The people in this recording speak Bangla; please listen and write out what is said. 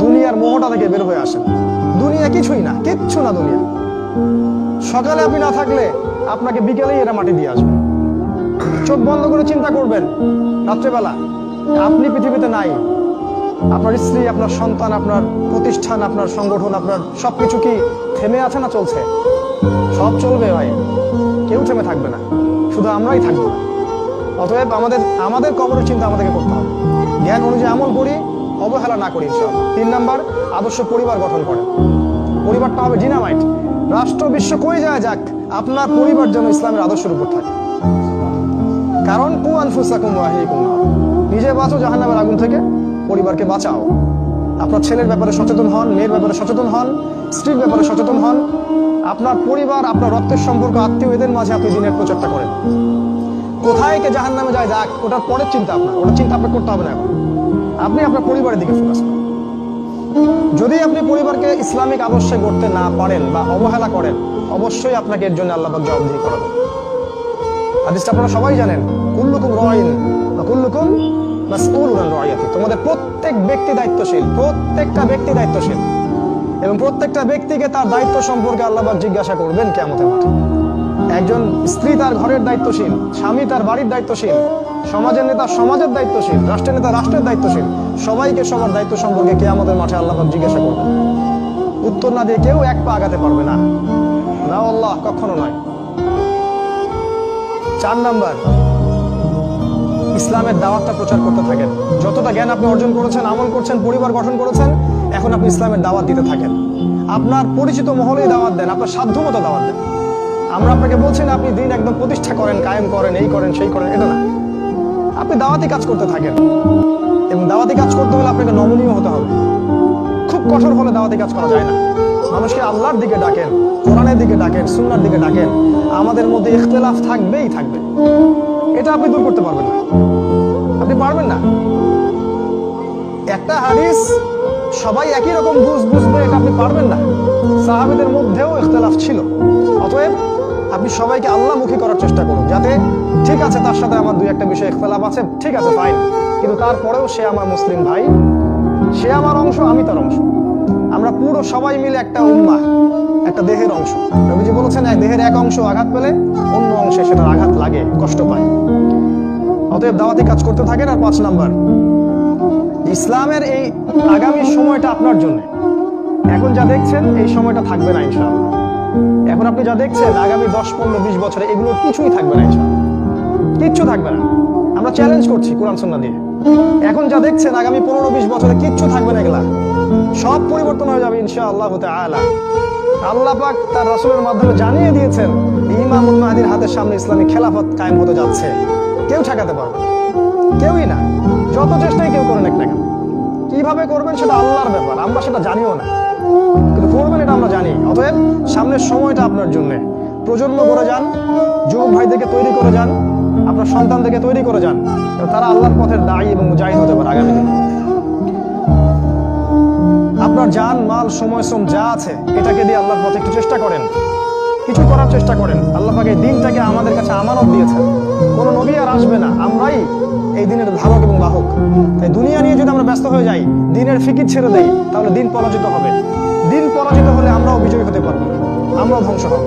দুনিয়ার মোহটা থেকে বের হয়ে আসেন। দুনিয়া কিছুই না, কিচ্ছু না দুনিয়া। সকালে আপনি না থাকলে আপনাকে বিকেলেই এরা মাটি দিয়ে আসবে। চোখ বন্ধ করে চিন্তা করবেন, রাত্রেবেলা আপনি পৃথিবীতে নাই, আপনার স্ত্রী, আপনার সন্তান, আপনার প্রতিষ্ঠান, আপনার সংগঠন, আপনার সবকিছু কি থেমে আছে না চলছে? সব চলবে ভাই, কেউ থেমে থাকবে না, শুধু আমরাই থাকবো। অতএব আমাদের কবরের চিন্তা আমাদেরকে করতে হবে। জ্ঞান অনুযায়ী আমল করি, অবহেলা না করি ইনশাআল্লাহ। 3 নাম্বার, আদর্শ পরিবার গঠন করেন। পরিবারটা হবে ডিনামাইট। রাষ্ট্র বিশ্ব কই যায় যাক, আপনার পরিবার যেন ইসলামের আদর্শের উপর থাকে। কারণ কু আনফুসাকুম ওয়া আহলিকুম নার, নিজে বাঁচো জাহান্নামের আগুন থেকে, পরিবারকে বাঁচাও। আপনার ছেলের ব্যাপারে সচেতন হন, মেয়ের ব্যাপারে সচেতন হন, স্ত্রীর ব্যাপারে সচেতন হন। আপনার পরিবার, আপনার রক্তের সম্পর্ক, আত্মীয়, এদের মাঝে আপনি দিনের প্রচারটা করেন। কোথায় কে জাহান্নামে যায় যাক, ওটার পরের চিন্তা আপনার, ওটার চিন্তা আপনার করতে হবে না। এখন আপনি আপনার পরিবারের দিকে ফোকাস করেন। যদি আপনি পরিবারকে ইসলামিক আদর্শে গড়তে না পারেন বা অবহেলা করেন, অবশ্যই আপনাকে এর জন্য আল্লাহ পাক জবাবদিহি করাবেন। হাদিসটা আপনারা সবাই জানেন, কুল্লুকুম রাইন ওয়া কুল্লুকুম মাসউলুন আন রাইয়াতি। তোমাদের প্রত্যেক ব্যক্তি দায়িত্বশীল, প্রত্যেকটা ব্যক্তি দায়িত্বশীল, এবং প্রত্যেকটা ব্যক্তিকে তার দায়িত্ব সম্পর্কে আল্লাহ পাক জিজ্ঞাসা করবেন কিয়ামতের মাঠে। একজন স্ত্রী তার ঘরের দায়িত্বশীল, স্বামী তার বাড়ির দায়িত্বশীল, সমাজের নেতা সমাজের দায়িত্বশীল, রাষ্ট্রের নেতা রাষ্ট্রের দায়িত্বশীল। সবাইকে সবার দায়িত্ব সম্পর্কে কিয়ামতের মাঠে আল্লাহ পাক জিজ্ঞাসা করবেন। উত্তর না দিয়ে কেউ এক পা আগাতে পারবে না, না আল্লাহ, কখনো নয়। 4 নাম্বার, ইসলামের দাওয়াতটা প্রচার করতে থাকেন। যতটা জ্ঞান আপনি অর্জন করেছেন, আমল করছেন, পরিবার গঠন করেছেন, এখন আপনি ইসলামের দাওয়াত দিতে থাকেন। আপনার পরিচিত মহলেই দাওয়াত দেন, আপনার সাধ্যমতো দাওয়াত দেন। আমরা আপনাকে বলছি না আপনি দিন একদম প্রতিষ্ঠা করেন, কায়েম করেন, এই করেন সেই করেন, এটা না। আপনি দাওয়াতি কাজ করতে থাকেন, এবং দাওয়াতি কাজ করতে হলে আপনাকে নমনীয় হতে হবে। খুব কঠোর হলে দাওয়াতি কাজ করা যায় না। মানুষকে আল্লাহর দিকে ডাকেন, কোরআনের দিকে ডাকেন, সুন্নাহর দিকে ডাকেন। আমাদের মধ্যে ইখতিলাফ থাকবেই থাকবে, এটা আপনি দূর করতে পারবেন না, আপনি পারবেন না। একটা হাদিস সবাই একই রকম বুঝবে, এটা আপনি পারবেন না। সাহাবীদের মধ্যেও ইখতিলাফ ছিল। অতএব আপনি সবাইকে আল্লাহমুখী করার চেষ্টা করুন, যাতে ঠিক আছে তার সাথে আমার 2-1টা বিষয়ে ইখতিলাফ আছে, ঠিক আছে ফাইন, কিন্তু তারপরেও সে আমার মুসলিম ভাই, সে আমার অংশ, আমি তার অংশ। আমরা পুরো সবাই মিলে একটা উম্মাহ, একটা দেহের অংশ। নবীজি বলেছেন, দেহের এক অংশ আঘাত পেলে অন্য অংশে সেটার আঘাত লাগে, কষ্ট পায়। অতএব দাওয়াতি কাজ করতে থাকেন। আর 5 নাম্বার, ইসলামের এই আগামী সময়টা আপনার জন্য। এখন যা দেখছেন এই সময়টা থাকবে না ইনশাআল্লাহ। এখন আপনি যা দেখছেন আগামী 10, 15, 20 বছরে এগুলোর কিছুই থাকবে না ইনশাআল্লাহ, কিচ্ছু থাকবে না। আমরা চ্যালেঞ্জ করছি কোরআন সুন্নাহ দিয়ে। এখন যা দেখছেন আগামী 15-20 বছরে কিচ্ছু থাকবে না, এগুলা সব পরিবর্তন হয়ে যাবে ইনশাআল্লাহ তাআলা। আল্লাহ পাক তার রাসূলের মাধ্যমে জানিয়ে দিয়েছেন, ইমামুল মাহদির হাতের সামনে ইসলামিক খেলাফত কায়েম হতে যাচ্ছে। কেউ ঠেকাতে পারবে না, কেউই না, যত চেষ্টাই কেউ করে না কেন। কিভাবে করবেন সেটা আল্লাহর ব্যাপার, আমরা সেটা জানিও না, কিন্তু করবেন এটা আমরা জানি। অতএব সামনের সময়টা আপনার জন্য। প্রজন্ম করে যান, যুবক ভাইদেরকে তৈরি করে যান, আপনার সন্তানদেরকে তৈরি করে যান, তারা আল্লাহর পথের দায়ী এবং মুজাহিদ হতে পারে আগামী দিনে। আপনার জান, মাল, সময়, শ্রম যা আছে এটাকে দিয়ে আল্লাহর পথে একটু চেষ্টা করেন, কিছু করার চেষ্টা করেন। আল্লাহ পাক এই দিনটাকে আমাদের কাছে আমানত দিয়েছেন। কোনো নবী আর আসবে না, আমরাই এই দিনের ধারক এবং বাহক। তাই দুনিয়া নিয়ে যদি আমরা ব্যস্ত হয়ে যাই, দিনের ফিকির ছেড়ে দেই, তাহলে দিন পরাজিত হবে। দিন পরাজিত হলে আমরাও বিজয়ী হতে পারবো না, আমরাও ধ্বংস হব।